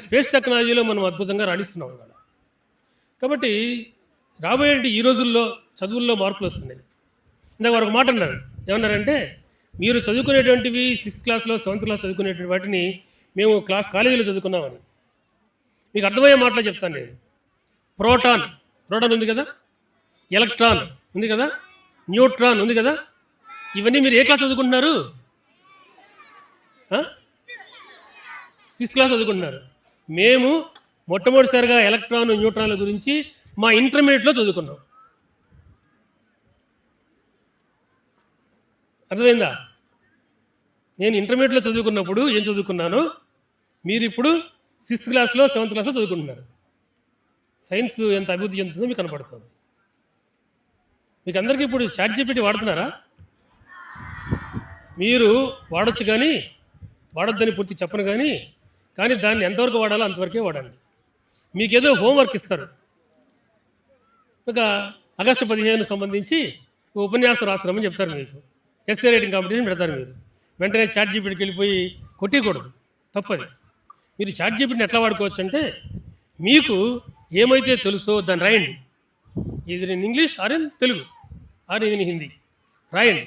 Space టెక్నాలజీలో మనం అద్భుతంగా రాణిస్తున్నాం ఇవాళ. కాబట్టి రాబోయే ఈ రోజుల్లో చదువుల్లో మార్పులు వస్తున్నాయి. ఇందాక ఒక మాట అన్నారు. ఏమన్నారంటే, మీరు చదువుకునేటువంటివి 6th క్లాస్లో 7th క్లాస్ చదువుకునేటువంటి వాటిని మేము కాలేజీలో చదువుకున్నామని. మీకు అర్థమయ్యే మాటలో చెప్తాను నేను. ప్రోటాన్ ఉంది కదా, ఎలక్ట్రాన్ ఉంది కదా, న్యూట్రాన్ ఉంది కదా, ఇవన్నీ మీరు ఏ క్లాస్ చదువుకుంటున్నారు? 6th క్లాస్ చదువుకుంటున్నారు. మేము మొట్టమొదటిసారిగా ఎలక్ట్రాన్ న్యూట్రాన్ల గురించి మా ఇంటర్మీడియట్లో చదువుకున్నాం. అర్థమైందా? నేను ఇంటర్మీడియట్లో చదువుకున్నప్పుడు ఏం చదువుకున్నాను, మీరు ఇప్పుడు 6th క్లాస్లో 7th క్లాస్లో చదువుకుంటున్నారు. సైన్స్ ఎంత అభివృద్ధి చెందుతుందో మీకు కనపడుతుంది. మీకు అందరికీ ఇప్పుడు ChatGPT వాడుతున్నారా? మీరు వాడచ్చు, కానీ వాడొద్దని పూర్తి చెప్పను, కానీ దాన్ని ఎంతవరకు వాడాలో అంతవరకే వాడండి. మీకేదో హోంవర్క్ ఇస్తారు. ఒక ఆగస్టు 15 సంబంధించి ఉపన్యాసం రాస్తున్నామని చెప్తారు. మీకు ఎస్ఏ రైటింగ్ కాంపిటీషన్ పెడతారు. మీరు వెంటనే ChatGPTకి వెళ్ళిపోయి కొట్టకూడదు, తప్పది. మీరు ChatGPTని ఎట్లా వాడుకోవచ్చు అంటే, మీకు ఏమైతే తెలుసో దాన్ని రాయండి. ఇది in English or in Telugu or in Hindi రాయండి.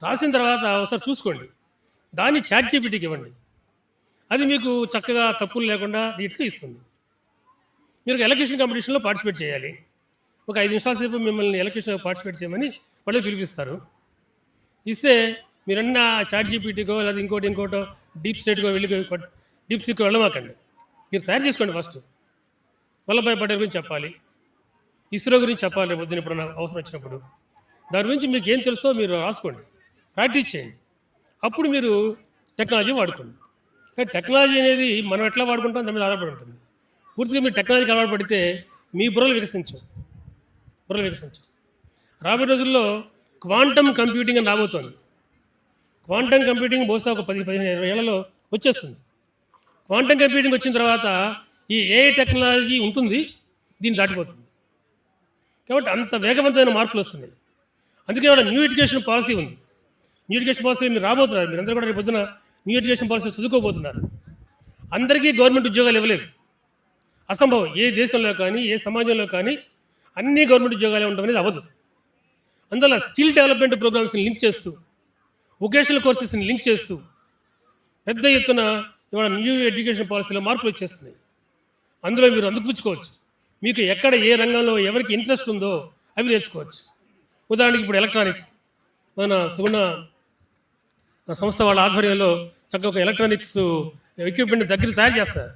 రాసిన తర్వాత ఒకసారి చూసుకోండి, దాన్ని ChatGPTకి ఇవ్వండి. అది మీకు చక్కగా తప్పులు లేకుండా నీట్గా ఇస్తుంది. మీరు ఎలక్యూషన్ కాంపిటీషన్లో పార్టిసిపేట్ చేయాలి. ఒక 5 నిమిషాల సేపు మిమ్మల్ని ఎలక్యూషన్లో పార్టిసిపేట్ చేయమని వాళ్ళు పిలిపిస్తారు. ఇస్తే మీరన్నా ChatGPTకో లేదా ఇంకోటో డీప్ సీకో వెళ్ళమాకండి. మీరు తయారు చేసుకోండి. ఫస్ట్ వల్లభాయ్ పటేల్ గురించి చెప్పాలి, ఇస్రో గురించి చెప్పాలి. పొద్దున ఎప్పుడన్నా అవసరం వచ్చినప్పుడు దాని గురించి మీకు ఏం తెలుసో మీరు రాసుకోండి, ప్రాక్టీస్ చేయండి. అప్పుడు మీరు టెక్నాలజీ వాడుకోండి. కానీ టెక్నాలజీ అనేది మనం ఎట్లా వాడుకుంటాం దాని మీద ఆధారపడి ఉంటుంది. పూర్తిగా మీరు టెక్నాలజీకి అలవాటు పడితే మీ బుర్రలు వికసించవు. రాబోయే రోజుల్లో క్వాంటమ్ కంప్యూటింగ్ అని రాబోతోంది. క్వాంటమ్ కంప్యూటింగ్ బహుశా ఒక 10-15 ఏళ్లలో వచ్చేస్తుంది. క్వాంటమ్ కంప్యూటింగ్ వచ్చిన తర్వాత ఈ AI టెక్నాలజీ ఉంటుంది, దీన్ని దాటిపోతుంది. కాబట్టి అంత వేగవంతమైన మార్పులు వస్తున్నాయి. అందుకే వాళ్ళ న్యూ ఎడ్యుకేషన్ పాలసీ ఉంది. న్యూ ఎడ్యుకేషన్ పాలసీ మీరు రాబోతున్నారు. మీరందరూ కూడా రేపు పొద్దున న్యూ ఎడ్యుకేషన్ పాలసీ చదువుకోబోతున్నారు. అందరికీ గవర్నమెంట్ ఉద్యోగాలు ఇవ్వలేదు, అసంభవం. ఏ దేశంలో కానీ ఏ సమాజంలో కానీ అన్ని గవర్నమెంట్ ఉద్యోగాలు ఉండడం అనేది అవ్వదు. అందువల్ల స్కిల్ డెవలప్మెంట్ ప్రోగ్రామ్స్ని లింక్ చేస్తూ, వొకేషనల్ కోర్సెస్ని లింక్ చేస్తూ పెద్ద ఎత్తున ఇవాళ న్యూ ఎడ్యుకేషన్ పాలసీలో మార్పులు వచ్చేస్తున్నాయి. అందులో మీరు అందుపుచ్చుకోవచ్చు. మీకు ఎక్కడ ఏ రంగంలో ఎవరికి ఇంట్రెస్ట్ ఉందో అవి నేర్చుకోవచ్చు. ఉదాహరణకి ఇప్పుడు ఎలక్ట్రానిక్స్, మన సుగుణ సంస్థ వాళ్ళ ఆధ్వర్యంలో చక్కగా ఒక ఎలక్ట్రానిక్స్ ఎక్విప్మెంట్ దగ్గర తయారు చేస్తారు.